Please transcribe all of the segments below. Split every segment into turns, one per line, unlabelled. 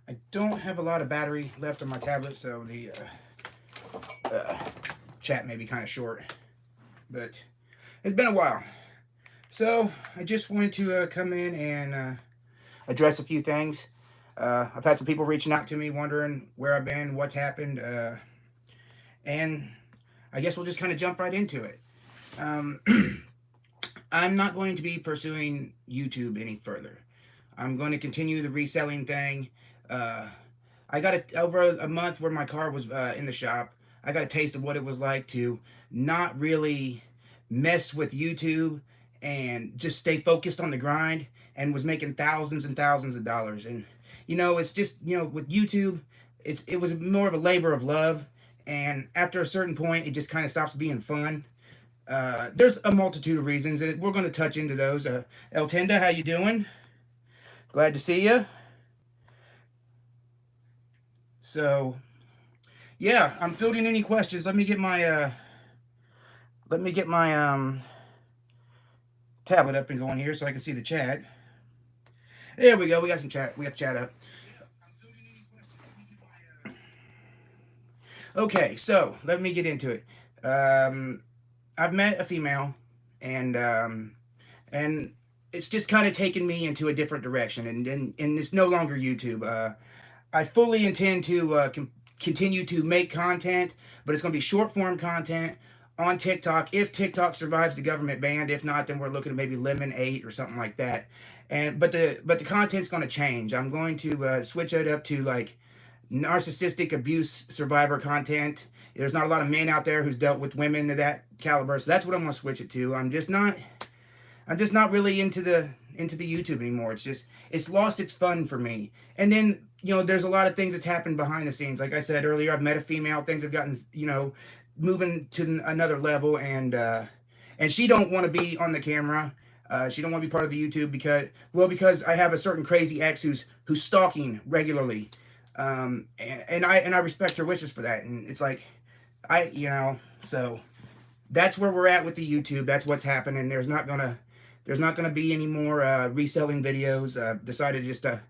I don't have a lot of battery left on my tablet, so the uh, chat may be kind of short. But it's been a while. So I just wanted to come in and address a few things. I've had some people reaching out to me wondering where I've been, what's happened, and I guess we'll just kind of jump right into it. Um, I'm not going to be pursuing YouTube any further. I'm going to continue the reselling thing. Uh, I got over a month where my car was in the shop. I got a taste of what it was like to not really mess with YouTube and just stay focused on the grind, and was making thousands and thousands of dollars. And it's just, with YouTube, it was more of a labor of love, and after a certain point it just kind of stops being fun. There's a multitude of reasons, and we're going to touch into those. El Tenda, how you doing? Glad to see you. So yeah, I'm fielding any questions. Let me get my tablet up and going here so I can see the chat. There we go. We got some chat. We got chat up. Okay, so let me get into it. Um, I've met a female, and and it's just kind of taken me into a different direction, and it's no longer YouTube. I fully intend to continue to make content, but it's going to be short form content on TikTok if TikTok survives the government ban. If not, then we're looking at maybe Lemon 8 or something like that. And but the content's going to change. I'm going to switch it up to like narcissistic abuse survivor content. There's not a lot of men out there who's dealt with women of that caliber, so that's what I'm going to switch it to. I'm just not really into the YouTube anymore. It's lost its fun for me. And then there's a lot of things that's happened behind the scenes. Like I said earlier, I've met a female. Things have gotten moving to another level, and she don't want to be on the camera. She don't want to be part of the YouTube because I have a certain crazy ex who's stalking regularly, and I respect her wishes for that. And it's like so that's where we're at with the YouTube. That's what's happening. There's not gonna be any more reselling videos. Decided just to,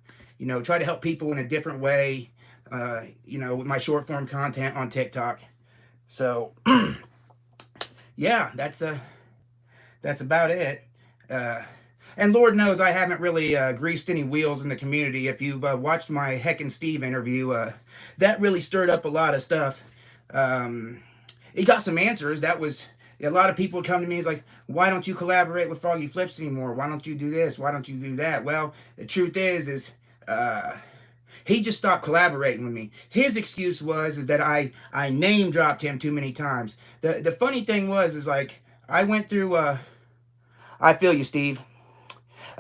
try to help people in a different way. With my short form content on TikTok. So yeah, that's about it. Uh, and Lord knows I haven't really greased any wheels in the community. If you've watched my Heck and Steve interview, that really stirred up a lot of stuff. Um, it got some answers. That was a lot of people come to me like, why don't you collaborate with Froggy Flips anymore? Why don't you do this? Why don't you do that? Well, the truth is uh, he just stopped collaborating with me. His excuse was is that I name dropped him too many times. The funny thing was is like I went through. I feel you, Steve.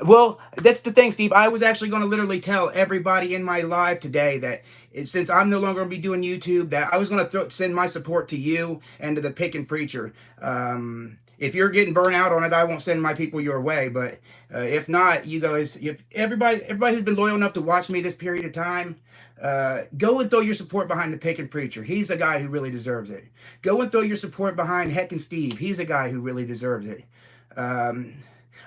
Well, that's the thing, Steve. I was actually going to literally tell everybody in my live today that since I'm no longer going to be doing YouTube, that I was going to send my support to you and to the Pick and Preacher. If you're getting burnt out on it, I won't send my people your way. But if not, you guys, if everybody who's been loyal enough to watch me this period of time, go and throw your support behind the Pick and Preacher. He's a guy who really deserves it. Go and throw your support behind Heck and Steve. He's a guy who really deserves it. Um,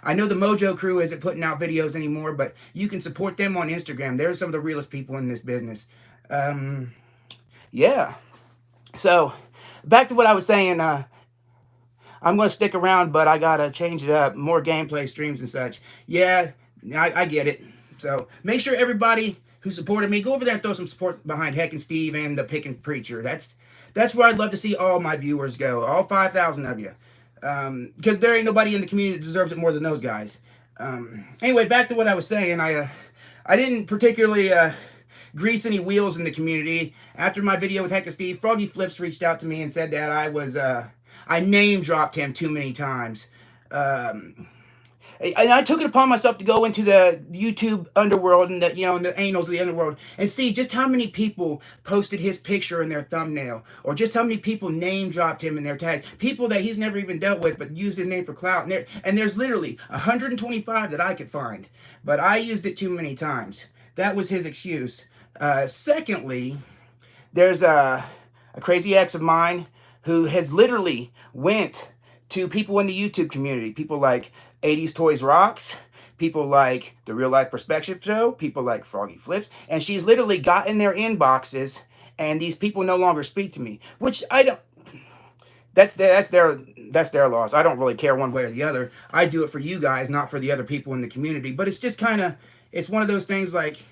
I know the Mojo crew isn't putting out videos anymore, but you can support them on Instagram. They're some of the realest people in this business. Um, yeah. So, back to what I was saying. I'm going to stick around, but I got to change it up. More gameplay streams and such. Yeah, I get it. So, make sure everybody who supported me, go over there and throw some support behind Heck and Steve and the Pick and Preacher. That's where I'd love to see all my viewers go. All 5,000 of you. Because there ain't nobody in the community that deserves it more than those guys. Anyway, back to what I was saying. I didn't particularly grease any wheels in the community. After my video with Heck and Steve, Froggy Flips reached out to me and said that I name dropped him too many times. Um, and I took it upon myself to go into the YouTube underworld and the annals of the underworld and see just how many people posted his picture in their thumbnail, or just how many people name dropped him in their tag. People that he's never even dealt with, but used his name for clout. And there's literally 125 that I could find, but I used it too many times. That was his excuse. Secondly, there's a crazy ex of mine who has literally went to people in the YouTube community, people like 80s Toys Rocks, people like the Real Life Perspective Show, people like Froggy Flips, and she's literally got in their inboxes, and these people no longer speak to me, which I don't. That's their loss. I don't really care one way or the other. I do it for you guys, not for the other people in the community. But it's just kind of, it's one of those things like,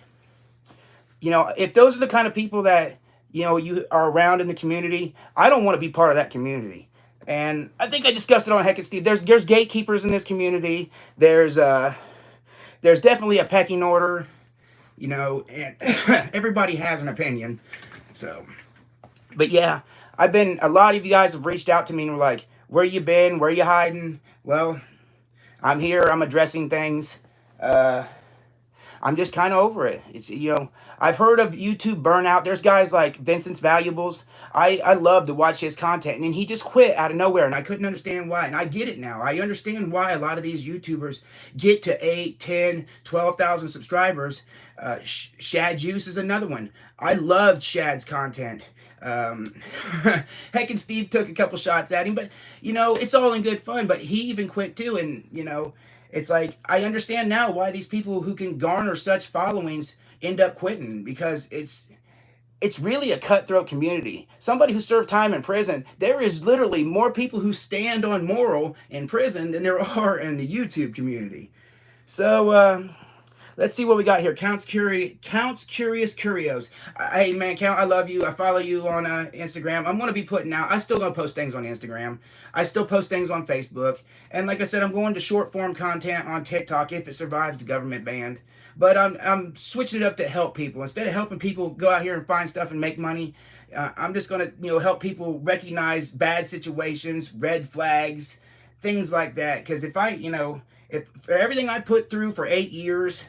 if those are the kind of people that you are around in the community, I don't want to be part of that community. And I think I discussed it on Heck and Steve. There's gatekeepers in this community. There's definitely a pecking order, and everybody has an opinion. So, but yeah, a lot of you guys have reached out to me and were like, where you been? Where you hiding? Well, I'm here. I'm addressing things. I'm just kind of over it. I've heard of YouTube burnout. There's guys like Vincent's Valuables. I love to watch his content. And he just quit out of nowhere. And I couldn't understand why. And I get it now. I understand why a lot of these YouTubers get to 8, 10, 12,000 subscribers. Shad Juice is another one. I loved Shad's content. Heck and Steve took a couple shots at him, but it's all in good fun. But he even quit too. And it's like, I understand now why these people who can garner such followings end up quitting, because it's really a cutthroat community. Somebody who served time in prison, there is literally more people who stand on moral in prison than there are in the YouTube community. So let's see what we got here. Counts Curious Curios. Hey man, Count, I love you. I follow you on Instagram. I'm gonna be putting out. I still gonna post things on Instagram. I still post things on Facebook. And like I said, I'm going to short form content on TikTok if it survives the government ban. But I'm switching it up to help people. Instead of helping people go out here and find stuff and make money, I'm just gonna help people recognize bad situations, red flags, things like that. Because if for everything I put through for 8 years,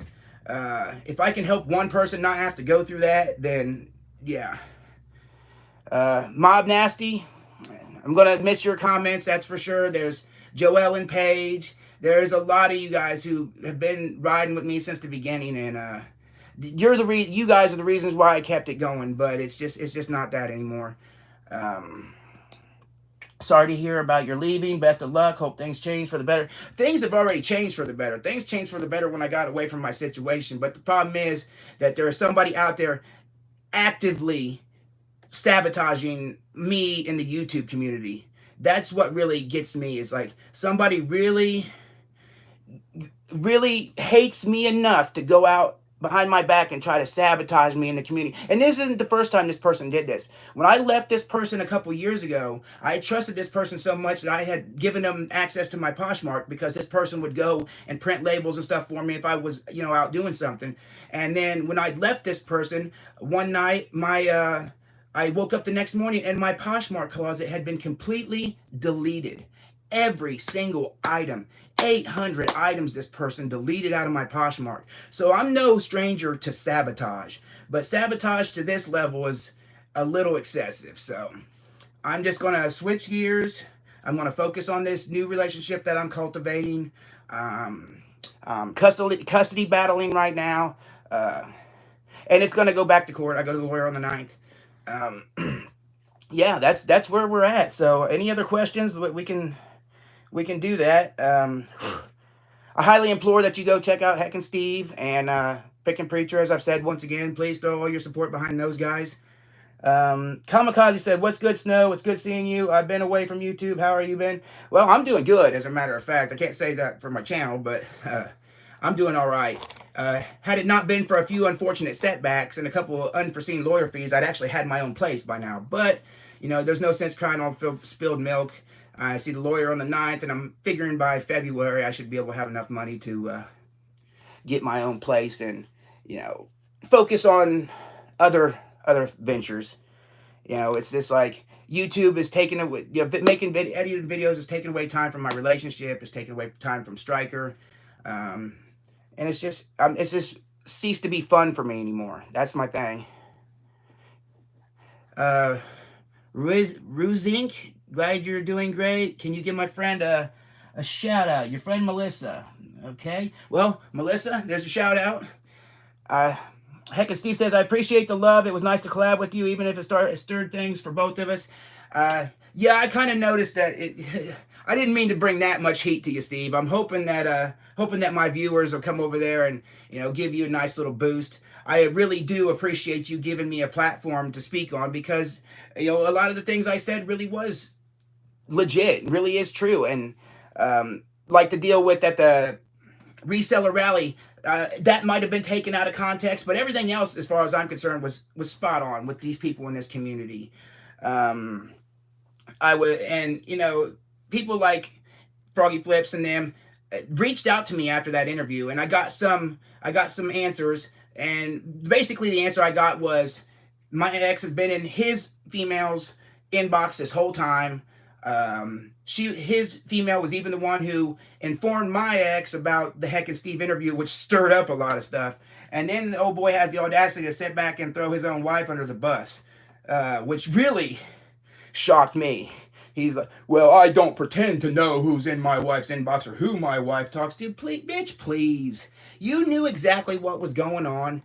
if I can help one person not have to go through that, then yeah. Mob Nasty, I'm gonna miss your comments, that's for sure. There's Joelle and Paige. There's a lot of you guys who have been riding with me since the beginning, and you guys are the reasons why I kept it going. But it's just not that anymore. Sorry to hear about your leaving. Best of luck. Hope things change for the better. Things have already changed for the better. Things changed for the better when I got away from my situation. But the problem is that there is somebody out there actively sabotaging me in the YouTube community. That's what really gets me. Is like somebody really hates me enough to go out behind my back and try to sabotage me in the community. And this isn't the first time this person did this. When I left this person a couple years ago, I trusted this person so much that I had given them access to my Poshmark, because this person would go and print labels and stuff for me if I was, out doing something. And then when I left this person, one night, I woke up the next morning and my Poshmark closet had been completely deleted. Every single item. 800 items this person deleted out of my Poshmark. So I'm no stranger to sabotage. But sabotage to this level is a little excessive. So I'm just going to switch gears. I'm going to focus on this new relationship that I'm cultivating. Custody battling right now. And it's going to go back to court. I go to the lawyer on the 9th. Yeah, that's where we're at. So any other questions? We can do that. I highly implore that you go check out Heck and Steve and Pick and Preacher. As I've said once again, please throw all your support behind those guys. Kamikaze said, "What's good, Snow? It's good seeing you. I've been away from YouTube. How are you been?" Well, I'm doing good, as a matter of fact. I can't say that for my channel, but I'm doing all right. Had it not been for a few unfortunate setbacks and a couple of unforeseen lawyer fees, I'd actually had my own place by now. But there's no sense crying on spilled milk. I see the lawyer on the 9th, and I'm figuring by February I should be able to have enough money to get my own place and, focus on other ventures. It's just like YouTube is taking away, editing videos is taking away time from my relationship. It's taking away time from Stryker, and it's just ceased to be fun for me anymore. That's my thing. Ruzink, glad you're doing great. Can you give my friend a shout out? Your friend Melissa. Okay. Well, Melissa, there's a shout out. Heck and Steve says, I appreciate the love. It was nice to collab with you, even if it stirred things for both of us. Yeah, I kind of noticed that I didn't mean to bring that much heat to you, Steve. I'm hoping that hoping that my viewers will come over there and, give you a nice little boost. I really do appreciate you giving me a platform to speak on, because, a lot of the things I said really was legit, really is true. And like the deal with at the reseller rally, that might have been taken out of context, but everything else, as far as I'm concerned, was spot on with these people in this community. Um, I would, and people like Froggy Flips and them reached out to me after that interview, and I got some answers, and basically the answer I got was, my ex has been in his female's inbox this whole time. His female was even the one who informed my ex about the Heck and Steve interview, which stirred up a lot of stuff. And then the old boy has the audacity to sit back and throw his own wife under the bus, which really shocked me. He's like, well, I don't pretend to know who's in my wife's inbox or who my wife talks to. Please, bitch, please. You knew exactly what was going on.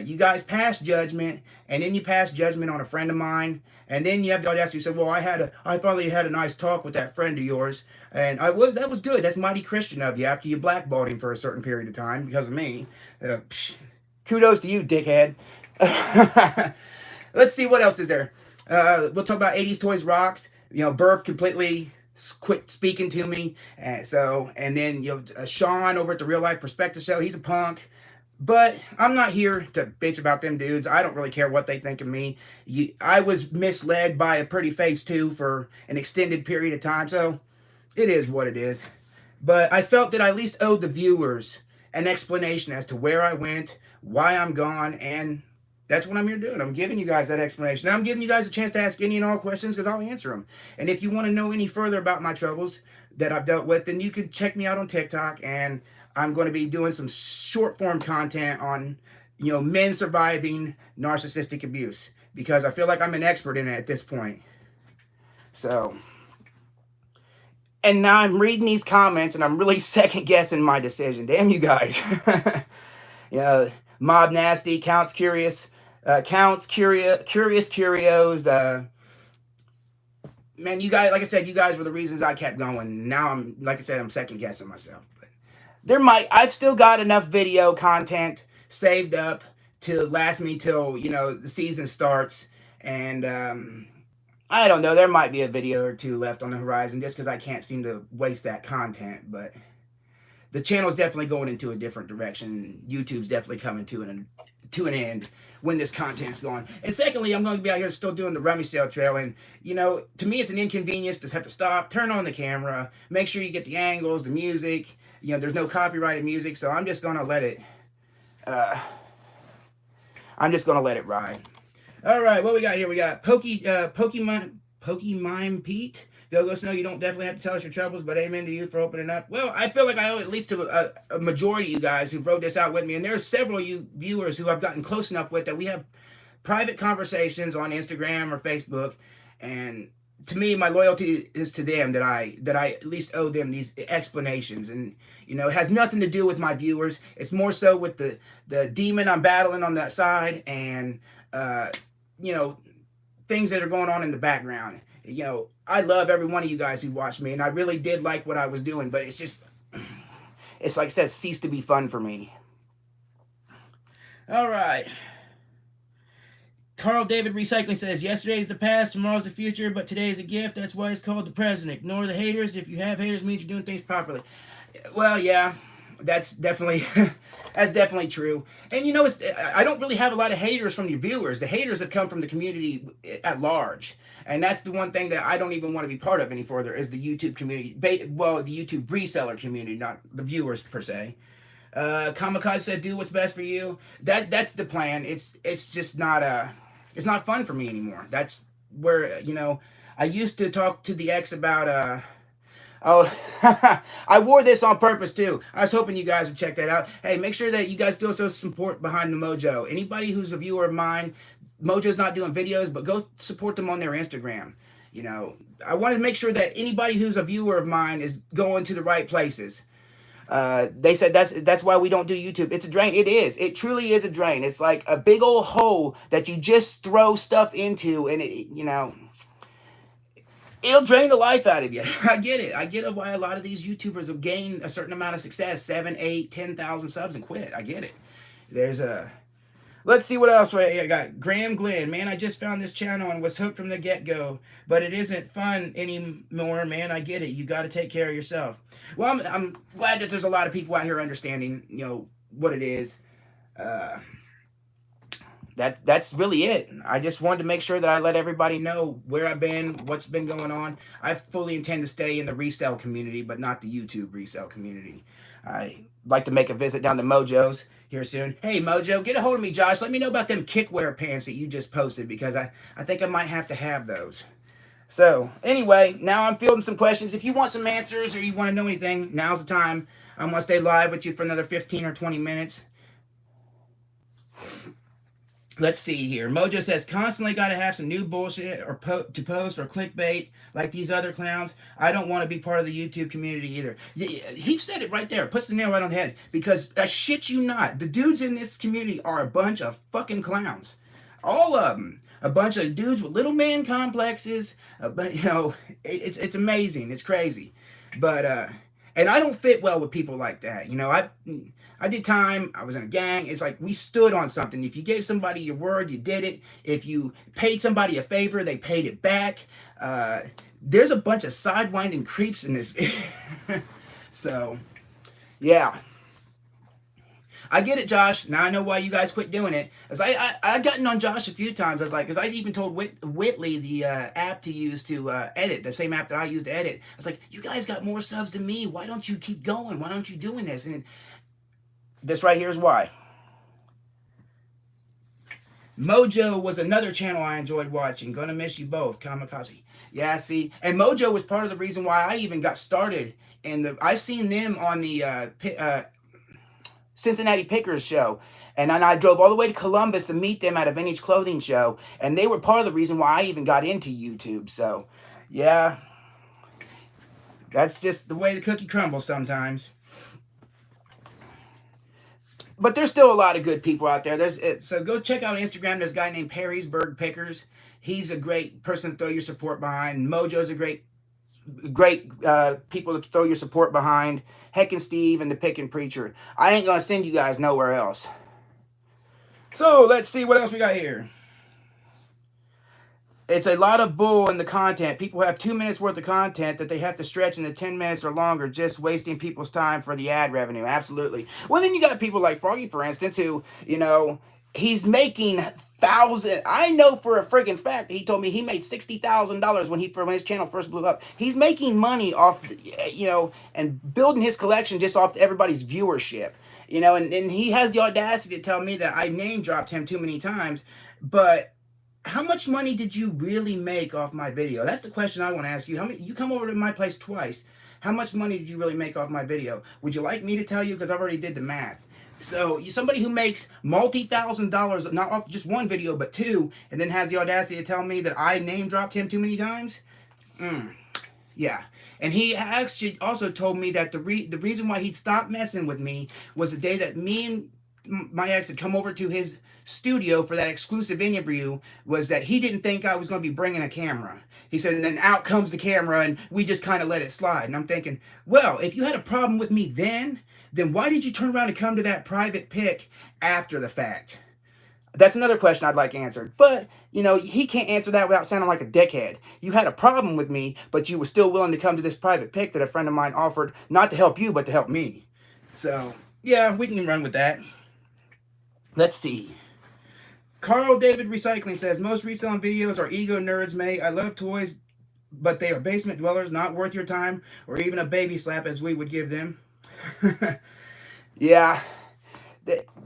You guys passed judgment, and then you passed judgment on a friend of mine, and then you have the audacity to say, well, I finally had a nice talk with that friend of yours, and that was good. That's mighty Christian of you after you blackballed him for a certain period of time because of me. Kudos to you, dickhead. Let's see, what else is there. We'll talk about 80s Toys Rocks. Burf completely quit speaking to me. And then, Sean over at the Real Life Perspective Show, he's a punk. But I'm not here to bitch about them dudes. I don't really care what they think of me. I was misled by a pretty face too for an extended period of time, so it is what it is. But I felt that I at least owed the viewers an explanation as to where I went, why I'm gone, and that's what I'm here doing. I'm giving you guys that explanation. I'm giving you guys a chance to ask any and all questions, because I'll answer them. And if you want to know any further about my troubles that I've dealt with, then you could check me out on TikTok, and I'm going to be doing some short form content on, men surviving narcissistic abuse, because I feel like I'm an expert in it at this point. So, and now I'm reading these comments and I'm really second guessing my decision. Damn you guys. Mob Nasty, Counts Curious, Curious Curios. Man, you guys, like I said, you guys were the reasons I kept going. Now I'm second guessing myself. I've still got enough video content saved up to last me till, the season starts. And, I don't know, there might be a video or two left on the horizon, just because I can't seem to waste that content. But the channel's definitely going into a different direction. YouTube's definitely coming to an end when this content's gone. And secondly, I'm going to be out here still doing the rummy sale trail, and to me it's an inconvenience to have to stop, turn on the camera, make sure you get the angles, the music. There's no copyrighted music, so I'm just going to let it ride. All right, what we got here? We got Pokemon Pete. Go Sno, you don't definitely have to tell us your troubles, but amen to you for opening up. Well, I feel like I owe at least to a majority of you guys who wrote this out with me, and there's several of you viewers who I've gotten close enough with that we have private conversations on Instagram or Facebook, and to me, my loyalty is to them, that I at least owe them these explanations. And it has nothing to do with my viewers. It's more so with the demon I'm battling on that side, and things that are going on in the background. I love every one of you guys who watched me, and I really did like what I was doing, but it's like I said, ceased to be fun for me. All right. Carl David Recycling says, yesterday's the past, tomorrow's the future, but today's a gift. That's why it's called the present. Ignore the haters. If you have haters, it means you're doing things properly. Well, yeah, that's definitely true. And I don't really have a lot of haters from your viewers. The haters have come from the community at large. And that's the one thing that I don't even want to be part of any further, is the YouTube community. Well, the YouTube reseller community, not the viewers per se. Kamikaze said, do what's best for you. That's the plan. It's just not it's not fun for me anymore. That's where, I used to talk to the ex about, I wore this on purpose too. I was hoping you guys would check that out. Hey, make sure that you guys throw some support behind the Mojo. Anybody who's a viewer of mine, Mojo's not doing videos, but go support them on their Instagram. I want to make sure that anybody who's a viewer of mine is going to the right places. They said that's why we don't do YouTube. It's a drain. It is. It truly is a drain. It's like a big old hole that you just throw stuff into, and it'll drain the life out of you. I get it. I get it why a lot of these YouTubers have gained a certain amount of success, 7, 8, 10,000 subs and quit. I get it. There's a Let's see what else I got. Graham Glenn, man, I just found this channel and was hooked from the get-go, but it isn't fun anymore, man. I get it. You got to take care of yourself. Well, I'm glad that there's a lot of people out here understanding, what it is. Uh, that's really it. I just wanted to make sure that I let everybody know where I've been, what's been going on. I fully intend to stay in the resale community, but not the YouTube resale community. I like to make a visit down to Mojo's here soon. Hey Mojo, get a hold of me, Josh. Let me know about them kickwear pants that you just posted because I think I might have those. So anyway, now I'm fielding some questions. If you want some answers or you want to know anything, now's the time. I'm gonna stay live with you for another 15 or 20 minutes. Let's see here. Mojo says constantly got to have some new bullshit or to post or clickbait like these other clowns. I don't want to be part of the YouTube community either. He said it right there. Puts the nail right on the head. Because I shit you not, the dudes in this community are a bunch of fucking clowns. All of them. A bunch of dudes with little man complexes. But it's amazing. It's crazy. But and I don't fit well with people like that. I did time. I was in a gang. It's like we stood on something. If you gave somebody your word, you did it. If you paid somebody a favor, they paid it back. There's a bunch of sidewinding creeps in this. So, yeah. I get it, Josh. Now I know why you guys quit doing it. As I gotten on Josh a few times. I was like, because I even told Whitley the app to use to edit, the same app that I use to edit. I was like, you guys got more subs than me. Why don't you keep going? Why don't you doing this? And this right here is why. Mojo was another channel I enjoyed watching. Gonna miss you both, Kamikaze. Yeah, see, and Mojo was part of the reason why I even got started. And I seen them on the Cincinnati Pickers show. And then I drove all the way to Columbus to meet them at a vintage clothing show. And they were part of the reason why I even got into YouTube. So, yeah, that's just the way the cookie crumbles sometimes. But there's still a lot of good people out there. So go check out Instagram. There's a guy named Perrysburg Pickers. He's a great person to throw your support behind. Mojo's a great people to throw your support behind. Heck and Steve and the Pickin' Preacher. I ain't gonna send you guys nowhere else. So let's see what else we got here. It's a lot of bull in the content. People have 2 minutes worth of content that they have to stretch into 10 minutes or longer, just wasting people's time for the ad revenue. Absolutely. Well, then you got people like Froggy, for instance, who, he's making thousand. I know for a friggin' fact, he told me he made $60,000 when his channel first blew up. He's making money off, and building his collection just off everybody's viewership. And he has the audacity to tell me that I name dropped him too many times, but how much money did you really make off my video? That's the question I want to ask you. You come over to my place twice. How much money did you really make off my video? Would you like me to tell you? Because I've already did the math. So you're somebody who makes multi-$1,000s, not off just one video, but two, and then has the audacity to tell me that I name dropped him too many times? Yeah. And he actually also told me that the reason why he'd stopped messing with me was the day that me and my ex had come over to his studio for that exclusive interview, was that he didn't think I was going to be bringing a camera. He said, and then out comes the camera, and we just kind of let it slide. And I'm thinking, well, if you had a problem with me then why did you turn around and come to that private pic after the fact? That's another question I'd like answered. But, he can't answer that without sounding like a dickhead. You had a problem with me, but you were still willing to come to this private pic that a friend of mine offered, not to help you, but to help me. So, yeah, we can run with that. Let's see. Carl David Recycling says, most reselling videos are ego nerds made. I love toys, but they are basement dwellers, not worth your time or even a baby slap as we would give them. Yeah,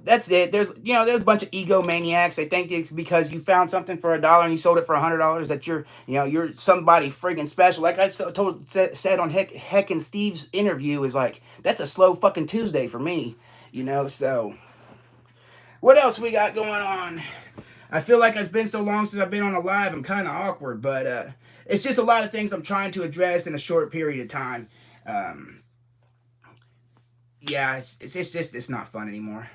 that's it. There's a bunch of egomaniacs. They think it's because you found something for $1 and you sold it for $100 that you're somebody friggin' special. Like I said on Heck and Steve's interview, is like, that's a slow fucking Tuesday for me. So what else we got going on? I feel like it's been so long since I've been on a live, I'm kind of awkward, but it's just a lot of things I'm trying to address in a short period of time. Yeah, it's not fun anymore.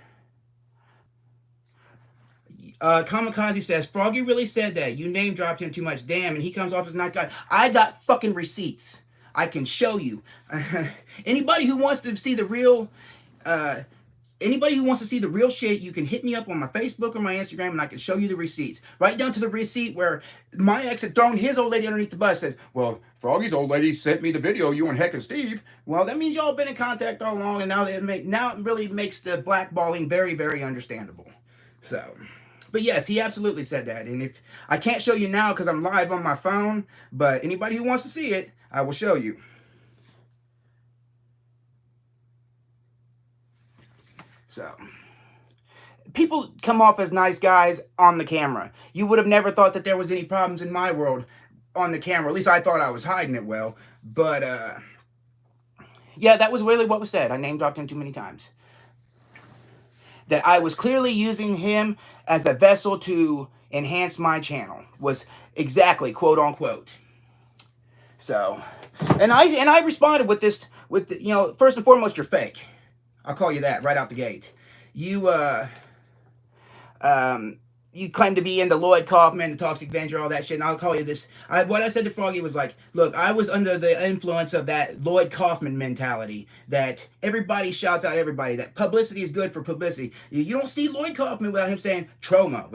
Kamikaze says, Froggy really said that. You name dropped him too much. Damn, and he comes off as a nice guy. I got fucking receipts. I can show you. Anybody who wants to see the real, uh, anybody who wants to see the real shit, you can hit me up on my Facebook or my Instagram, and I can show you the receipts. Right down to the receipt where my ex had thrown his old lady underneath the bus. Said, "Well, Froggy's old lady sent me the video. You and Heck and Steve." Well, that means y'all been in contact all along, and now it really makes the blackballing very, very understandable. So. But yes, he absolutely said that. And if I can't show you now because I'm live on my phone, but anybody who wants to see it, I will show you. So, people come off as nice guys on the camera. You would have never thought that there was any problems in my world on the camera. At least I thought I was hiding it well. But, yeah, that was really what was said. I name dropped him too many times. That I was clearly using him as a vessel to enhance my channel. Was exactly quote unquote. So, and I responded with this, first and foremost, you're fake. I'll call you that right out the gate. You you claim to be into Lloyd Kaufman, the Toxic Avenger, all that shit, and I'll call you this. What I said to Froggy was like, look, I was under the influence of that Lloyd Kaufman mentality that everybody shouts out everybody, that publicity is good for publicity. You don't see Lloyd Kaufman without him saying trauma,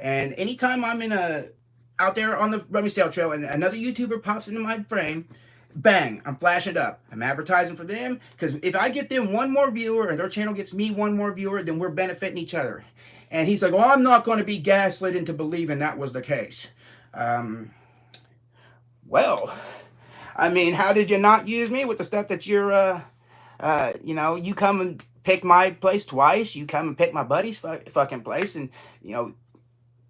And anytime I'm out there on the Rummage Sale Trail and another YouTuber pops into my frame, bang, I'm flashing it up. I'm advertising for them because if I get them one more viewer and their channel gets me one more viewer, then we're benefiting each other. And he's like, well, I'm not going to be gaslit into believing that was the case. Well, I mean, how did you not use me with the stuff that you're, you come and pick my place twice. You come and pick my buddy's fucking place. And,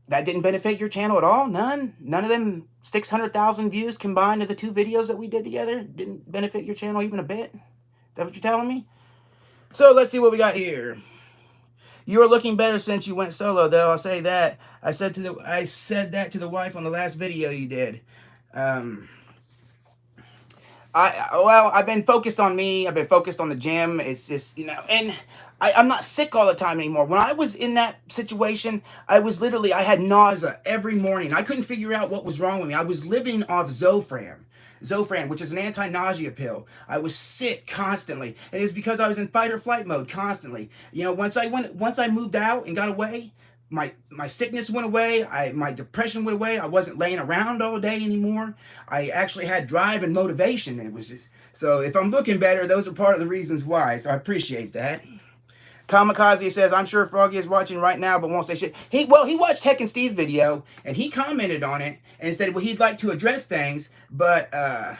that didn't benefit your channel at all? None of them 600,000 views combined of the two videos that we did together didn't benefit your channel even a bit? Is that what you're telling me? So let's see what we got here. You are looking better since you went solo, though. I'll say that. I said that to the wife on the last video you did. I've been focused on me. I've been focused on the gym. It's just, and I'm not sick all the time anymore. When I was in that situation, I had nausea every morning. I couldn't figure out what was wrong with me. I was living off Zofran, which is an anti-nausea pill. I was sick constantly, and it's because I was in fight or flight mode constantly. Once I moved out and got away, my sickness went away. My depression went away. I wasn't laying around all day anymore. I actually had drive and motivation. It was just, so if I'm looking better, those are part of the reasons why. So I appreciate that. Kamikaze says, I'm sure Froggy is watching right now, but won't say shit. He watched Heck and Steve's video, and he commented on it, and said, well, he'd like to address things, but, I'll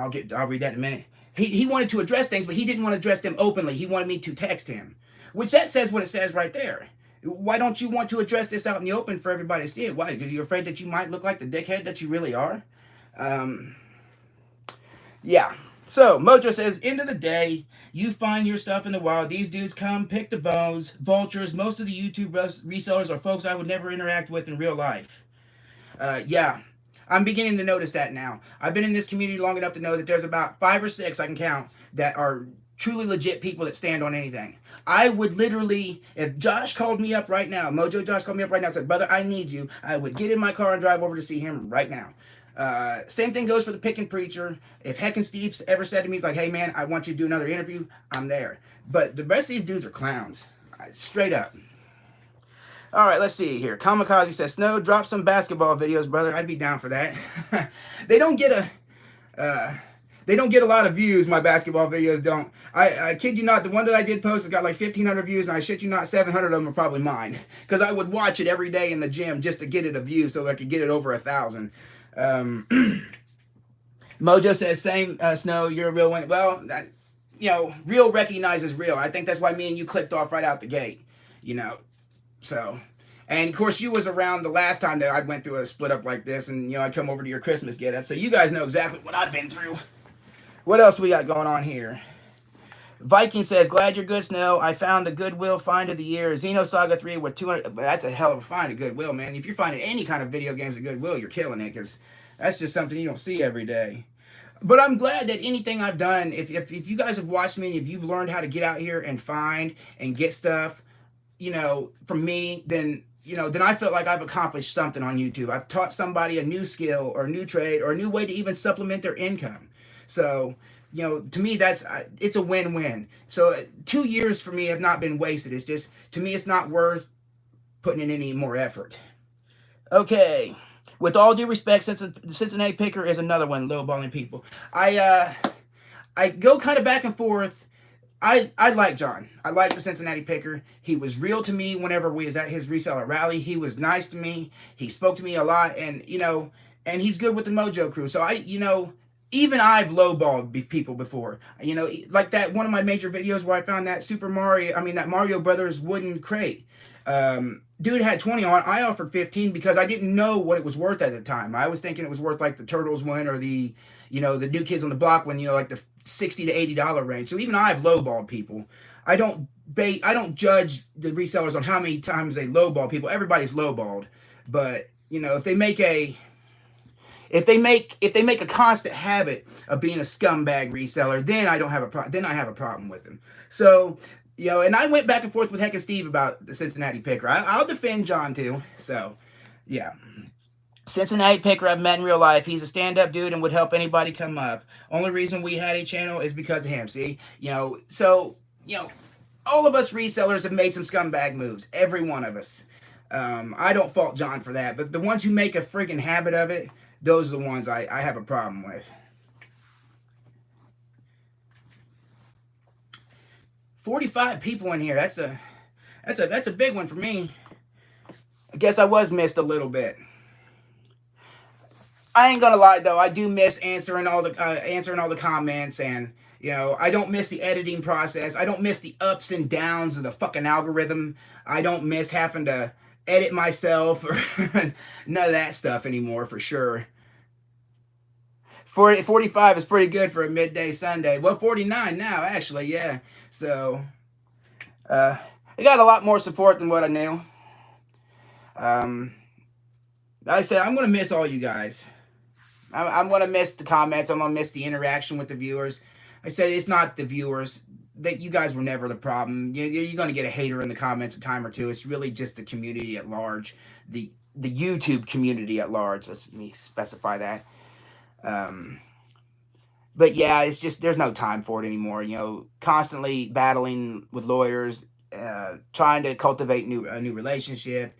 read that in a minute. He wanted to address things, but he didn't want to address them openly. He wanted me to text him, which that says what it says right there. Why don't you want to address this out in the open for everybody to see it? Why? Because you're afraid that you might look like the dickhead that you really are? Yeah. So, Mojo says, end of the day, you find your stuff in the wild. These dudes come, pick the bones, vultures. Most of the YouTube resellers are folks I would never interact with in real life. Yeah. I'm beginning to notice that now. I've been in this community long enough to know that there's about 5 or 6 I can count that are truly legit people that stand on anything. I would literally, if Josh called me up right now, Mojo Josh called me up right now and said, brother, I need you, I would get in my car and drive over to see him right now. Same thing goes for the Pickin' Preacher. If Heck and Steve ever said to me, like, hey man, I want you to do another interview, I'm there. But the rest of these dudes are clowns. Straight up. All right, let's see here. Kamikaze says, Snow, drop some basketball videos, brother. I'd be down for that. They don't get a lot of views, my basketball videos don't. I kid you not, the one that I did post has got like 1,500 views, and I shit you not, 700 of them are probably mine. Because I would watch it every day in the gym just to get it a view so I could get it over 1,000. Mojo says, same, Snow, you're a real one. Well, real recognizes real. I think that's why me and you clicked off right out the gate, So, and of course you was around the last time that I went through a split up like this, and I'd come over to your Christmas get up, so you guys know exactly what I've been through. What else we got going on here? Viking says, glad you're good, Snow. I found the Goodwill find of the year, Xenosaga 3 with 200. That's a hell of a find of Goodwill, man. If you're finding any kind of video games at Goodwill, you're killing it, because that's just something you don't see every day. But I'm glad that anything I've done, if you guys have watched me, if you've learned how to get out here and find and get stuff, from me, then then I felt like I've accomplished something on YouTube. I've taught somebody a new skill or a new trade or a new way to even supplement their income. So, to me, it's a win-win. So 2 years for me have not been wasted. It's just, to me, it's not worth putting in any more effort. Okay. With all due respect, since the Cincinnati Picker is another one, lowballing people. I go kind of back and forth. I like John. I like the Cincinnati Picker. He was real to me whenever we was at his reseller rally. He was nice to me. He spoke to me a lot, and and he's good with the Mojo crew. So even I've lowballed people before. Like that one of my major videos where I found that that Mario Brothers wooden crate. Dude had 20 on. I offered 15 because I didn't know what it was worth at the time. I was thinking it was worth like the Turtles one or the the New Kids on the Block one, like the $60 to $80 range. So even I've lowballed people. I don't judge the resellers on how many times they lowball people. Everybody's lowballed, but if they make a constant habit of being a scumbag reseller, then I have a problem with them. So, and I went back and forth with Heck and Steve about the Cincinnati Picker. I'll defend John too. So, yeah. Cincinnati Picker I've met in real life. He's a stand-up dude and would help anybody come up. Only reason we had a channel is because of him. See, so all of us resellers have made some scumbag moves. Every one of us. I don't fault John for that, but the ones who make a friggin' habit of it, those are the ones I have a problem with. 45 people in here. That's a big one for me. I guess I was missed a little bit. I ain't gonna lie though, I do miss answering all the comments, and I don't miss the editing process. I don't miss the ups and downs of the fucking algorithm. I don't miss having to edit myself or none of that stuff anymore, for sure. 45 is pretty good for a midday Sunday. Well, 49 now, actually, yeah. So, I got a lot more support than what I knew. Like I said, I'm going to miss all you guys. I'm going to miss the comments. I'm going to miss the interaction with the viewers. I said it's not the viewers. That you guys were never the problem. You're going to get a hater in the comments a time or two. It's really just the community at large. The YouTube community at large. Let me specify that. But yeah, it's just, there's no time for it anymore. Constantly battling with lawyers, trying to cultivate a new relationship,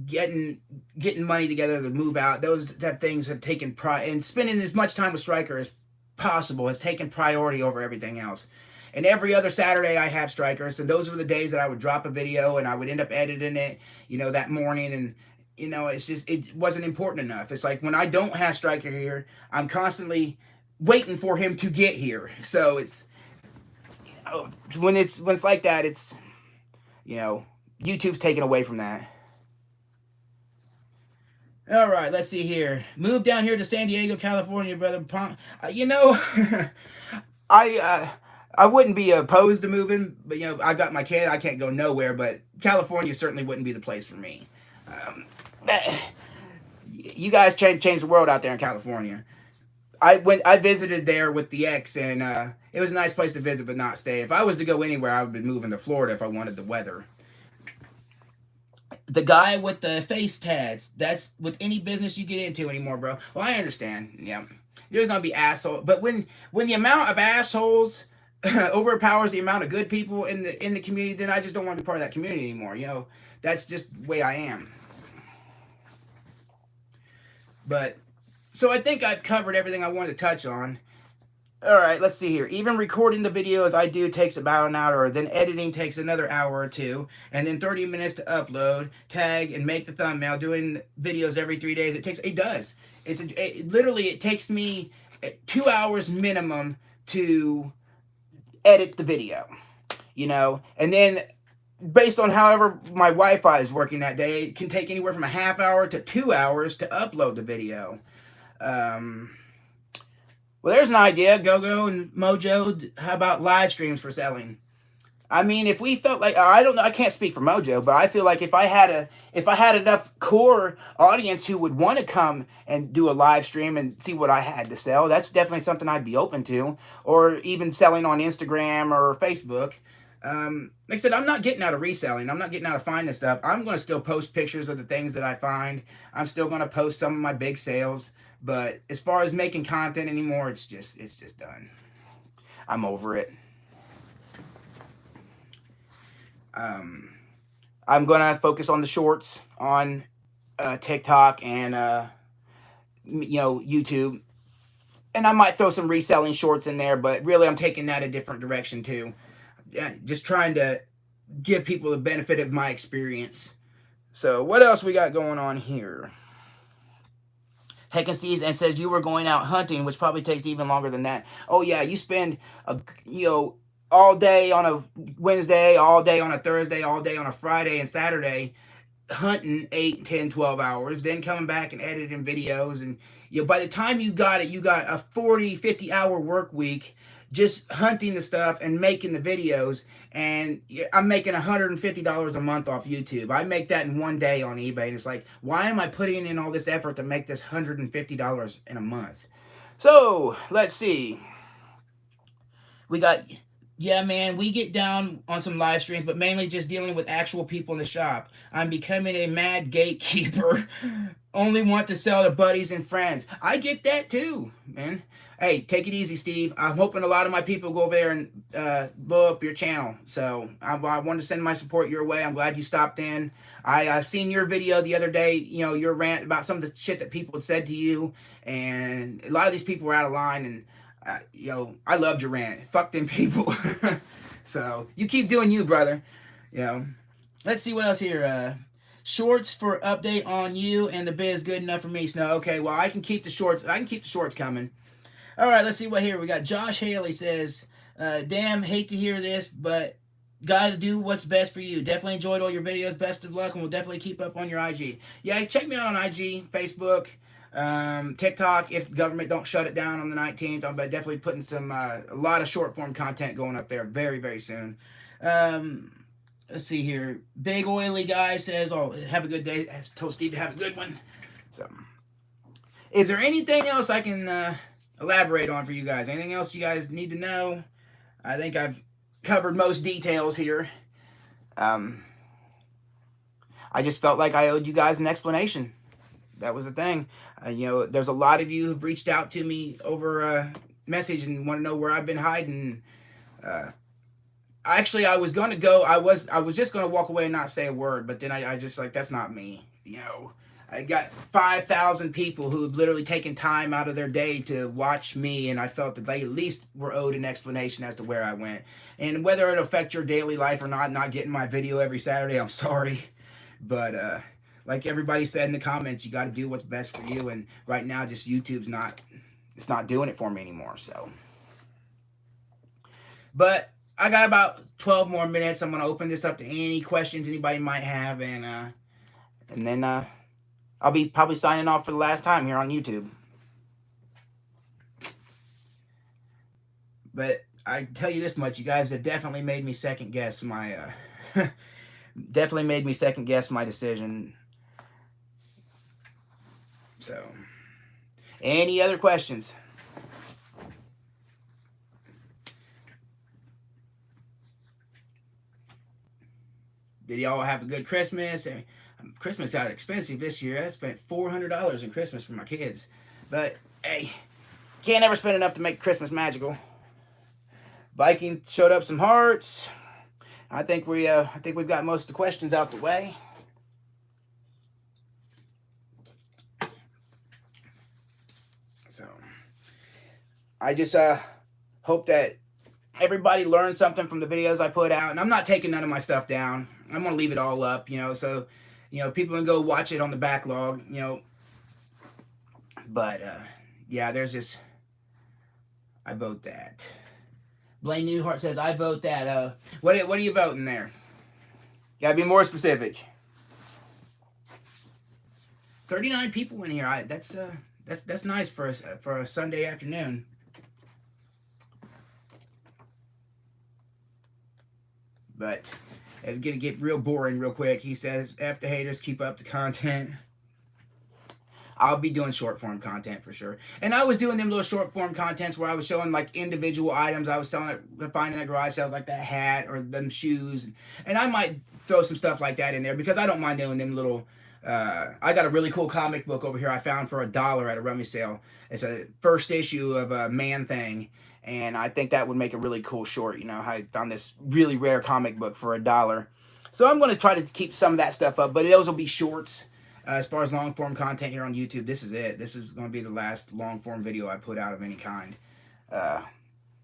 getting money together to move out. Those type of things have taken and spending as much time with Stryker as possible has taken priority over everything else. And every other Saturday I have Strikers, and those were the days that I would drop a video and I would end up editing it, that morning, and it's just, it wasn't important enough. It's like when I don't have Stryker here, I'm constantly waiting for him to get here. So it's, when it's like that, it's, YouTube's taken away from that. All right, let's see here. Moved down here to San Diego, California, brother. I wouldn't be opposed to moving, but I've got my kid. I can't go nowhere, but California certainly wouldn't be the place for me. You guys change the world out there in California. I visited there with the ex, and it was a nice place to visit, but not stay. If I was to go anywhere, I would be moving to Florida if I wanted the weather. The guy with the face tats, that's with any business you get into anymore, bro. Well, I understand. Yeah. There's going to be assholes. But when the amount of assholes overpowers the amount of good people in the community, then I just don't want to be part of that community anymore. That's just the way I am. But, so I think I've covered everything I wanted to touch on. All right, let's see here. Even recording the videos I do takes about an hour. Then editing takes another hour or two. And then 30 minutes to upload, tag, and make the thumbnail. Doing videos every 3 days. It does. Literally, it takes me 2 hours minimum to edit the video. And then based on however my Wi-Fi is working that day, it can take anywhere from a half hour to 2 hours to upload the video. Well, there's an idea, Go and Mojo. How about live streams for selling? I mean, if we felt like, I don't know, I can't speak for Mojo, but I feel like if I had enough core audience who would want to come and do a live stream and see what I had to sell, that's definitely something I'd be open to. Or even selling on Instagram or Facebook. like I said, I'm not getting out of reselling. I'm not getting out of finding stuff. I'm going to still post pictures of the things that I find. I'm still going to post some of my big sales. But as far as making content anymore, it's just done. I'm over it. I'm going to focus on the shorts on TikTok and YouTube, and I might throw some reselling shorts in there. But really, I'm taking that a different direction too. Yeah, just trying to give people the benefit of my experience. So what else we got going on here? Heckin sees and says you were going out hunting, which probably takes even longer than that. Oh yeah, you spend all day on a Wednesday, all day on a Thursday, all day on a Friday and Saturday hunting 8, 10, 12 hours, then coming back and editing videos. And by the time you got a 40, 50 hour work week just hunting the stuff and making the videos. And I'm making $150 a month off YouTube. I make that in one day on eBay, and it's like, why am I putting in all this effort to make this $150 in a month? So let's see. We got, yeah, man, we get down on some live streams, but mainly just dealing with actual people in the shop. I'm becoming a mad gatekeeper. Only want to sell to buddies and friends. I get that too, man. Hey, take it easy, Steve. I'm hoping a lot of my people go over there and blow up your channel. So I wanted to send my support your way. I'm glad you stopped in. I seen your video the other day, your rant about some of the shit that people had said to you. And a lot of these people were out of line. And, I loved your rant. Fuck them people. So you keep doing you, brother. Let's see what else here. Shorts for update on you and the biz good enough for me, Snow. Okay, well, I can keep the shorts. I can keep the shorts coming. All right, let's see what here we got. Josh Haley says, damn, hate to hear this, but gotta do what's best for you. Definitely enjoyed all your videos. Best of luck, and we'll definitely keep up on your IG. Yeah, check me out on IG, Facebook, TikTok. If government don't shut it down on the 19th, I'm definitely putting a lot of short form content going up there very, very soon. Let's see here. Big Oily Guy says, oh, have a good day. Has told Steve to have a good one. So, is there anything else I can elaborate on for you guys? Anything else you guys need to know? I think I've covered most details here. I just felt like I owed you guys an explanation. That was the thing. There's a lot of you who've reached out to me over message and want to know where I've been hiding. Actually, I was gonna go. I was just gonna walk away and not say a word. But then I just that's not me. I got 5,000 people who've literally taken time out of their day to watch me, and I felt that they at least were owed an explanation as to where I went. And whether it affect your daily life or not getting my video every Saturday, I'm sorry. But like everybody said in the comments, you got to do what's best for you. And right now, just YouTube's not doing it for me anymore. So, but I got about 12 more minutes. I'm gonna open this up to any questions anybody might have, and then I'll be probably signing off for the last time here on YouTube. But I tell you this much, you guys have definitely made me second guess my definitely made me second guess my decision. So, any other questions? Did y'all have a good Christmas? Christmas got expensive this year. I spent $400 in Christmas for my kids. But, hey, can't ever spend enough to make Christmas magical. Viking showed up some hearts. I think we've got most of the questions out the way. So, I just hope that everybody learned something from the videos I put out. And I'm not taking none of my stuff down. I'm going to leave it all up, so people can go watch it on the backlog, But, yeah, there's this. I vote that. Blaine Newhart says, I vote that. What are you voting there? Gotta be more specific. 39 people in here. That's nice for a Sunday afternoon. But it's gonna get real boring real quick. He says, F the haters, keep up the content. I'll be doing short form content for sure. And I was doing them little short form contents where I was showing like individual items I was selling at finding at garage sales, like that hat or them shoes, and I might throw some stuff like that in there because I don't mind doing them little. I got a really cool comic book over here I found for $1 at a rummy sale. It's a first issue of a Man Thing, and I think that would make a really cool short. You know, I found this really rare comic book for $1. So I'm going to try to keep some of that stuff up, but those will be shorts. As far as long form content here on YouTube, this is it. This is going to be the last long form video I put out of any kind.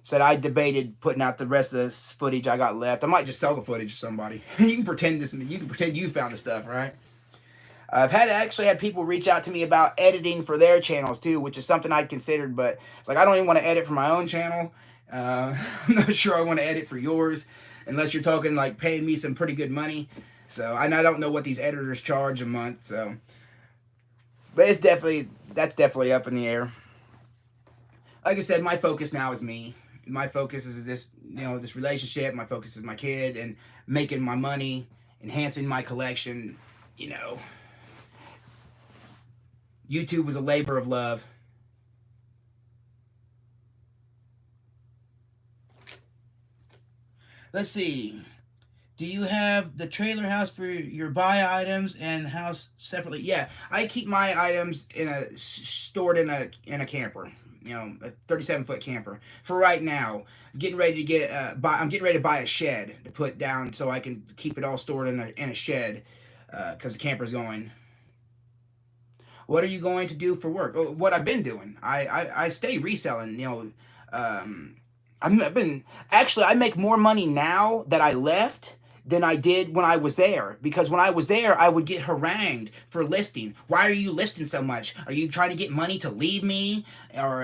Said I debated putting out the rest of this footage I got left. I might just sell the footage to somebody. You can pretend this. You can pretend you found the stuff, right? I've actually had people reach out to me about editing for their channels too, which is something I'd considered, but it's like I don't even want to edit for my own channel. I'm not sure I want to edit for yours, unless you're talking like paying me some pretty good money. So I don't know what these editors charge a month. So, but that's definitely up in the air. Like I said, my focus now is me. My focus is this, this relationship. My focus is my kid and making my money, enhancing my collection. YouTube was a labor of love. Let's see. Do you have the trailer house for your buy items and house separately? Yeah, I keep my items stored in a camper. A 37-foot camper. For right now, getting ready to I'm getting ready to buy a shed to put down so I can keep it all stored in a shed because the camper's going. What are you going to do for work? Oh, what I've been doing. I stay reselling. I make more money now that I left than I did when I was there. Because when I was there, I would get harangued for listing. Why are you listing so much? Are you trying to get money to leave me? Or,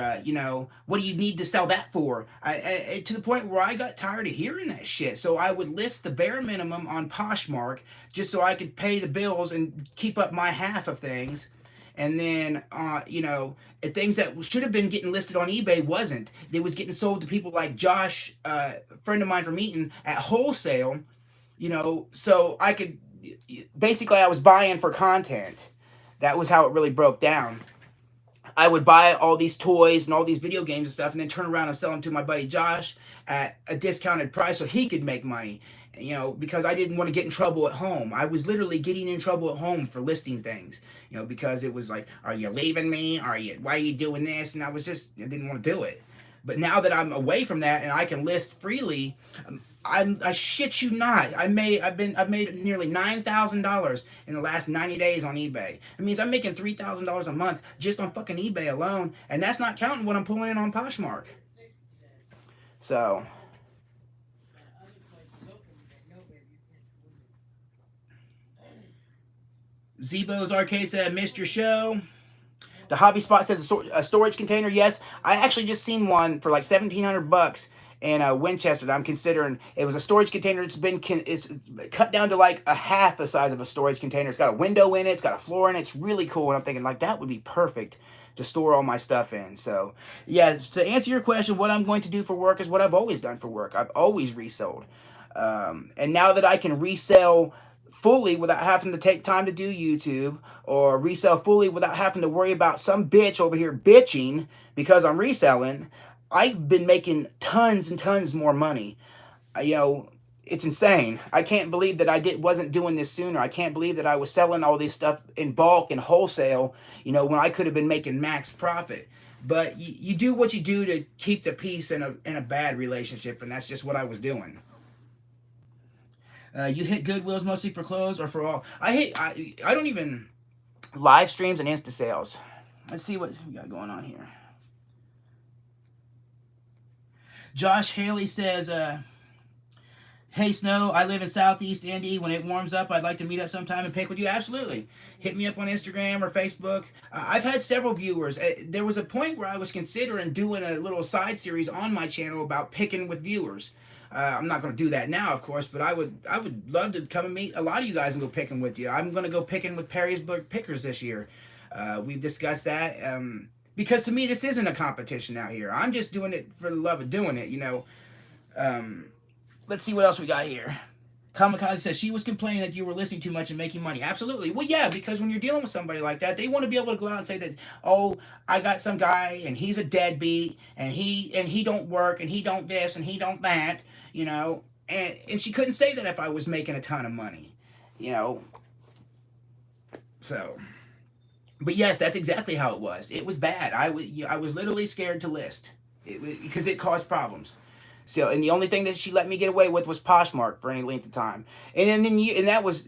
what do you need to sell that for? To the point where I got tired of hearing that shit. So I would list the bare minimum on Poshmark just so I could pay the bills and keep up my half of things. And then, things that should have been getting listed on eBay wasn't. They was getting sold to people like Josh, a friend of mine from Eaton, at wholesale. So I could, basically I was buying for content. That was how it really broke down. I would buy all these toys and all these video games and stuff and then turn around and sell them to my buddy Josh at a discounted price so he could make money. Because I didn't want to get in trouble at home. I was literally getting in trouble at home for listing things, because it was like, are you leaving me? Why are you doing this? And I didn't want to do it. But now that I'm away from that and I can list freely, I shit you not. I've made nearly $9,000 in the last 90 days on eBay. It means I'm making $3,000 a month just on fucking eBay alone, and that's not counting what I'm pulling in on Poshmark. So. Zebo's Arcade said, missed your show. The Hobby Spot says a storage container. Yes, I actually just seen one for like $1,700 in Winchester that I'm considering. It was a storage container. It's cut down to like a half the size of a storage container. It's got a window in it. It's got a floor in it. It's really cool. And I'm thinking like that would be perfect to store all my stuff in. So yeah, to answer your question, what I'm going to do for work is what I've always done for work. I've always resold. And now that I can resell fully without having to take time to do YouTube, or resell fully without having to worry about some bitch over here bitching because I'm reselling, I've been making tons and tons more money. It's insane. I can't believe that I wasn't doing this sooner. I can't believe that I was selling all this stuff in bulk and wholesale, when I could have been making max profit. But you do what you do to keep the peace in a bad relationship, and that's just what I was doing. You hit Goodwills mostly for clothes or for all? I don't even live streams and Insta sales. Let's see what we got going on here. Josh Haley says, hey Snow, I live in Southeast Indy. When it warms up, I'd like to meet up sometime and pick with you. Absolutely. Hit me up on Instagram or Facebook. I've had several viewers. There was a point where I was considering doing a little side series on my channel about picking with viewers. I'm not going to do that now, of course, but I would love to come and meet a lot of you guys and go picking with you. I'm going to go picking with Perrysburg Pickers this year. We've discussed that because to me, this isn't a competition out here. I'm just doing it for the love of doing it, Let's see what else we got here. Kamikaze says she was complaining that you were listening too much and making money. Absolutely. Well, yeah, because when you're dealing with somebody like that, they want to be able to go out and say that, oh, I got some guy and he's a deadbeat and he don't work and he don't this and he don't that, you know. And she couldn't say that if I was making a ton of money, you know. So, but yes, that's exactly how it was. It was bad. I was literally scared to list because it caused problems. So, and the only thing that she let me get away with was Poshmark for any length of time. And that was,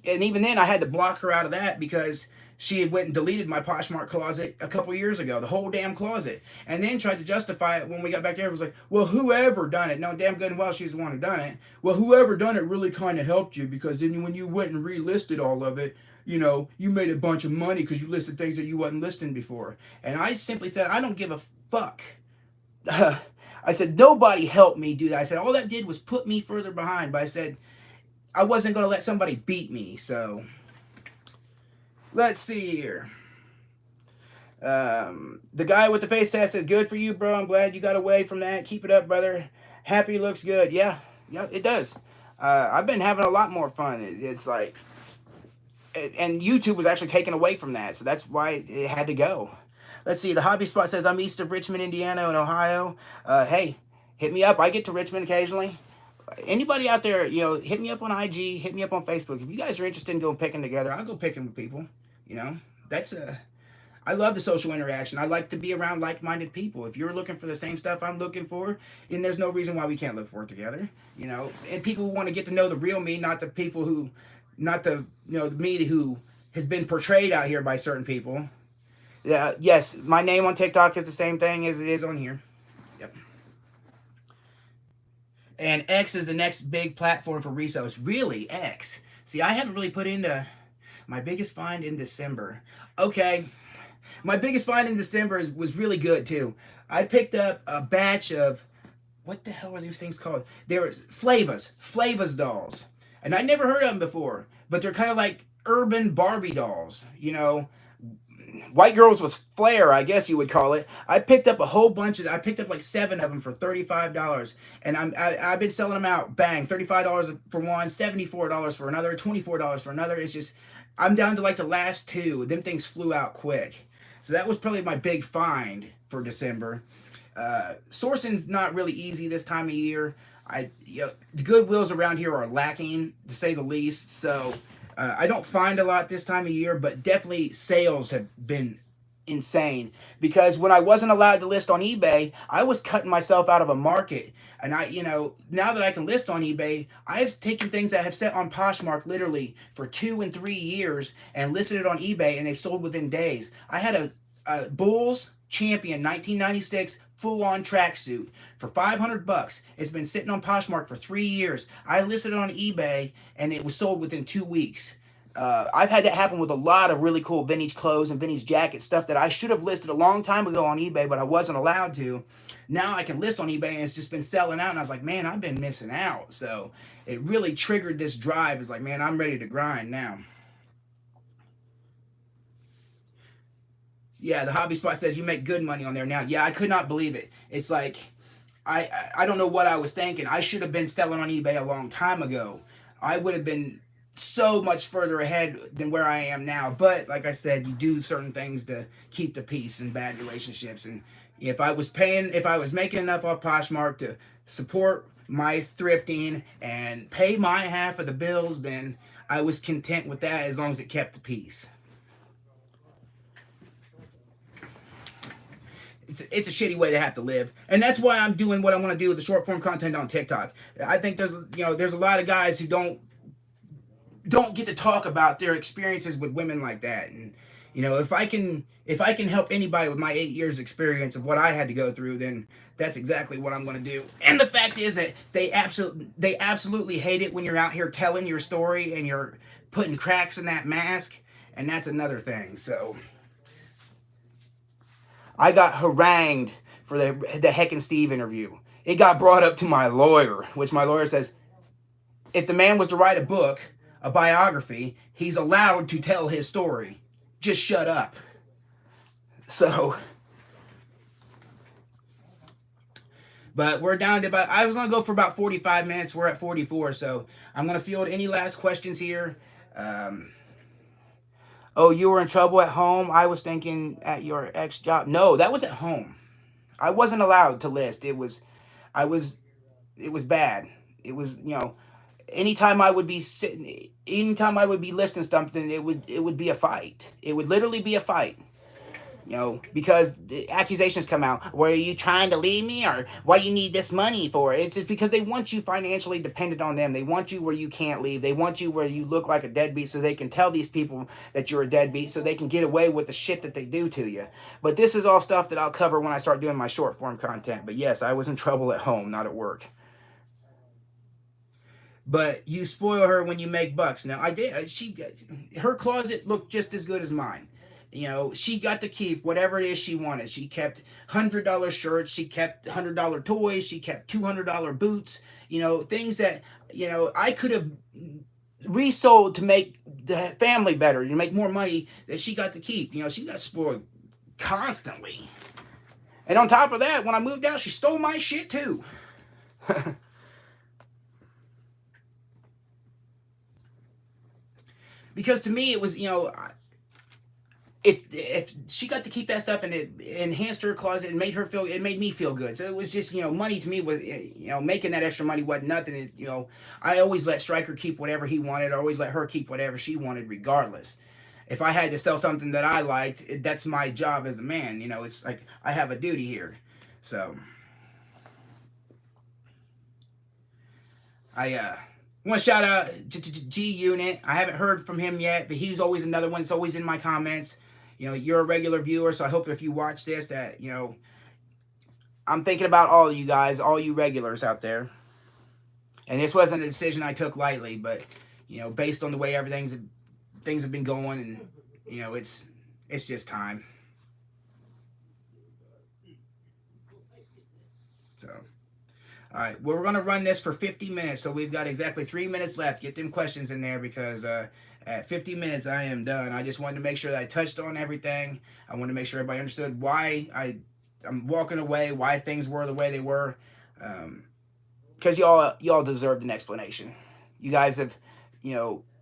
and even then I had to block her out of that because she had went and deleted my Poshmark closet a couple years ago, the whole damn closet, and then tried to justify it when we got back there. It was like, well, whoever done it, no, damn good and well she's the one who done it. Well, whoever done it really kind of helped you because then when you went and relisted all of it, you know, you made a bunch of money because you listed things that you wasn't listing before. And I simply said, I don't give a fuck. I said, nobody helped me do that. I said, all that did was put me further behind. But I said, I wasn't going to let somebody beat me. So, let's see here. The guy with the face test said, good for you, bro. I'm glad you got away from that. Keep it up, brother. Happy looks good. Yeah, it does. I've been having a lot more fun. It's like, and YouTube was actually taken away from that. So that's why it had to go. Let's see. The hobby spot says I'm east of Richmond, Indiana, and Ohio. Hey, hit me up. I get to Richmond occasionally. Anybody out there, you know, hit me up on IG, hit me up on Facebook. If you guys are interested in going picking together, I'll go picking with people. You know, I love the social interaction. I like to be around like-minded people. If you're looking for the same stuff I'm looking for, and there's no reason why we can't look for it together. You know, and people want to get to know the real me, not the people who, not the me who has been portrayed out here by certain people. Yes, my name on TikTok is the same thing as it is on here. Yep. And X is the next big platform for resellers. Really, X? See, I haven't really put into my biggest find in December. Okay, my biggest find in December was really good too. I picked up a batch of, what the hell are these things called? They were Flavas dolls, and I never heard of them before. But they're kind of like urban Barbie dolls, you know. White girls with flair, I guess you would call it. I picked up a whole bunch of. I picked up like 7 of them for $35, and I've been selling them out. Bang, $35 for one, $74 for another, $24 for another. It's just I'm down to like the last 2. Them things flew out quick, so that was probably my big find for December. Sourcing's not really easy this time of year. The Goodwills around here are lacking to say the least. So I don't find a lot this time of year, but definitely sales have been insane because when I wasn't allowed to list on eBay, I was cutting myself out of a market. And now that I can list on eBay, I've taken things that have set on Poshmark literally for 2 and 3 years and listed it on eBay, and they sold within days. I had a Bulls Champion 1996 full-on tracksuit for $500. It's been sitting on Poshmark for 3 years. I listed it on eBay and it was sold within 2 weeks. I've had that happen with a lot of really cool vintage clothes and vintage jackets, stuff that I should have listed a long time ago on eBay, but I wasn't allowed to. Now I can list on eBay and it's just been selling out, and I was like, man, I've been missing out. So it really triggered this drive. It's like, man, I'm ready to grind now. Yeah, the hobby spot says you make good money on there now. Yeah, I could not believe it. It's like I don't know what I was thinking. I should have been selling on eBay a long time ago. I would have been so much further ahead than where I am now. But like I said, you do certain things to keep the peace in bad relationships. And if I was making enough off Poshmark to support my thrifting and pay my half of the bills, then I was content with that as long as it kept the peace. It's a shitty way to have to live, and that's why I'm doing what I want to do with the short form content on TikTok. I think there's a lot of guys who don't get to talk about their experiences with women like that. And if I can help anybody with my 8 years experience of what I had to go through, then that's exactly what I'm going to do. And the fact is that they absolutely hate it when you're out here telling your story and you're putting cracks in that mask, and that's another thing. So I got harangued for the Heck and Steve interview. It got brought up to my lawyer, which my lawyer says, if the man was to write a book, a biography, he's allowed to tell his story. Just shut up. So, But we're down to about, I was going to go for about 45 minutes. We're at 44. So I'm going to field any last questions here. Um, oh, you were in trouble at home? I was thinking at your ex job. No, that was at home. I wasn't allowed to list. I was, it was bad. It was, anytime I would be sitting, anytime I would be listing something, it would be a fight. It would literally be a fight. Because the accusations come out. Were you trying to leave me, or what do you need this money for? It's just because they want you financially dependent on them. They want you where you can't leave. They want you where you look like a deadbeat, so they can tell these people that you're a deadbeat, so they can get away with the shit that they do to you. But this is all stuff that I'll cover when I start doing my short form content. But yes, I was in trouble at home, not at work. But you spoil her when you make bucks. Now I did. Her closet looked just as good as mine. She got to keep whatever it is she wanted. She kept $100 shirts. She kept $100 toys. She kept $200 boots. Things that I could have resold to make the family better, to make more money, that she got to keep. She got spoiled constantly. And on top of that, when I moved out, she stole my shit too. Because to me, it was, if she got to keep that stuff and it enhanced her closet and it made me feel good. So it was just, money to me was, making that extra money wasn't nothing. I always let Stryker keep whatever he wanted. I always let her keep whatever she wanted, regardless. If I had to sell something that I liked, that's my job as a man. It's like I have a duty here. So I want to shout out to G Unit. I haven't heard from him yet, but he's always another one that's always in my comments. You're a regular viewer, so I hope if you watch this that, I'm thinking about all of you guys, all you regulars out there. And this wasn't a decision I took lightly, but, based on the way things have been going, and, it's just time. So, all right, well, we're going to run this for 50 minutes, so we've got exactly 3 minutes left. Get them questions in there, because at 50 minutes, I am done. I just wanted to make sure that I touched on everything. I wanted to make sure everybody understood why I'm walking away, why things were the way they were, because y'all deserved an explanation. You guys have,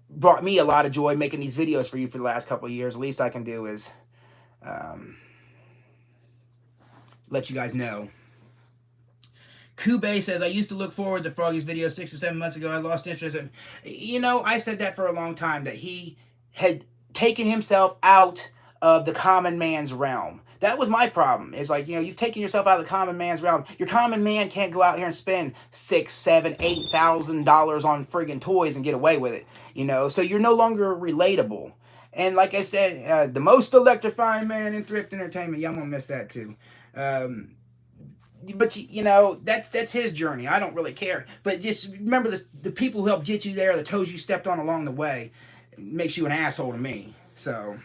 brought me a lot of joy making these videos for you for the last couple of years. The least I can do is let you guys know. Kube says, I used to look forward to Froggy's video 6 or 7 months ago. I lost interest. I said that for a long time, that he had taken himself out of the common man's realm. That was my problem. It's like, you've taken yourself out of the common man's realm. Your common man can't go out here and spend $6, $7, $8,000 on friggin' toys and get away with it. So you're no longer relatable. And like I said, the most electrifying man in thrift entertainment. Y'all gonna miss that too. But that's his journey. I don't really care. But just remember, the people who helped get you there, the toes you stepped on along the way, makes you an asshole to me. So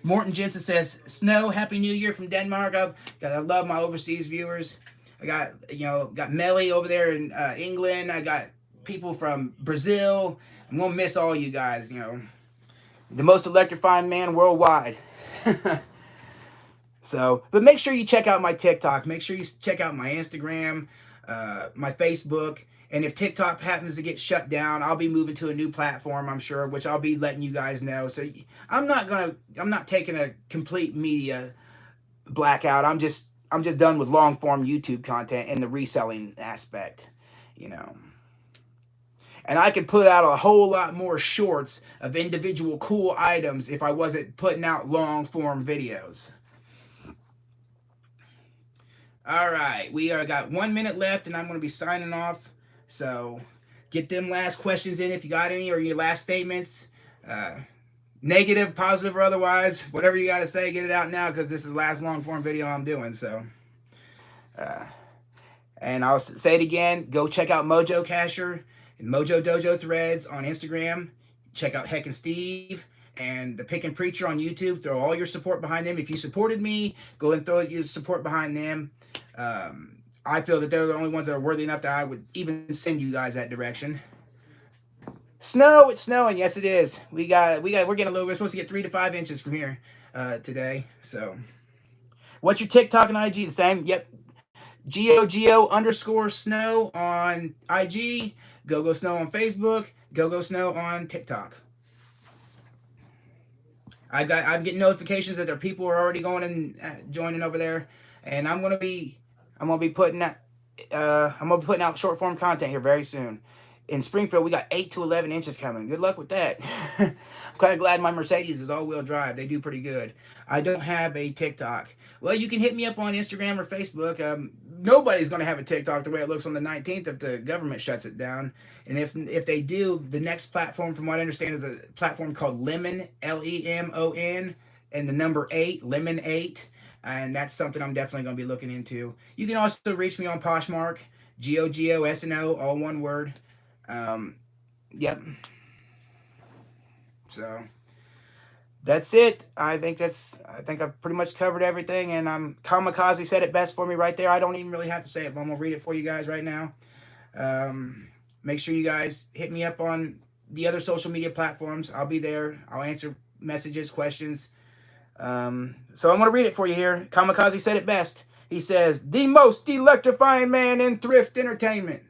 Morton Jensen says, Snow, Happy New Year from Denmark. I love my overseas viewers. I got Melly over there in England. I got people from Brazil. I'm gonna miss all you guys. The most electrifying man worldwide. So, but make sure you check out my TikTok. Make sure you check out my Instagram, my Facebook. And if TikTok happens to get shut down, I'll be moving to a new platform, I'm sure, which I'll be letting you guys know. So I'm not taking a complete media blackout. I'm just done with long form YouTube content and the reselling aspect, And I could put out a whole lot more shorts of individual cool items if I wasn't putting out long form videos. All right, we got 1 minute left, and I'm going to be signing off. So get them last questions in if you got any, or your last statements, negative, positive, or otherwise. Whatever you got to say, get it out now, because this is the last long form video I'm doing. So, and I'll say it again. Go check out Mojo Casher and Mojo Dojo Threads on Instagram. Check out Heck and Steve and the Pick and Preacher on YouTube. Throw all your support behind them. If you supported me, go and throw your support behind them. I feel that they're the only ones that are worthy enough that I would even send you guys that direction. Snow, it's snowing. Yes, it is. We're getting a little. We're supposed to get 3 to 5 inches from here today. So What's your TikTok and IG? The same. Yep. GO_Snow on IG. Go Snow on Facebook. Go Snow on TikTok. I'm getting notifications that there are people are already going and joining over there, and I'm gonna be putting out short form content here very soon. In Springfield, we got 8 to 11 inches coming. Good luck with that. I'm kind of glad my Mercedes is all wheel drive. They do pretty good. I don't have a TikTok. Well, you can hit me up on Instagram or Facebook. Nobody's going to have a TikTok the way it looks on the 19th if the government shuts it down. And if they do, the next platform, from what I understand, is a platform called Lemon, LEMON, and the number 8, Lemon 8. And that's something I'm definitely going to be looking into. You can also reach me on Poshmark, GOGOSNO, all one word. Yep. So that's it. I think I've pretty much covered everything, and Kamikaze said it best for me right there. I don't even really have to say it, but I'm gonna read it for you guys right now. Make sure you guys hit me up on the other social media platforms. I'll be there. I'll answer messages, questions. So I'm gonna read it for you here. Kamikaze said it best. He says, "The most electrifying man in thrift entertainment."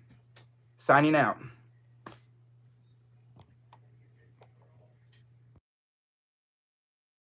Signing out.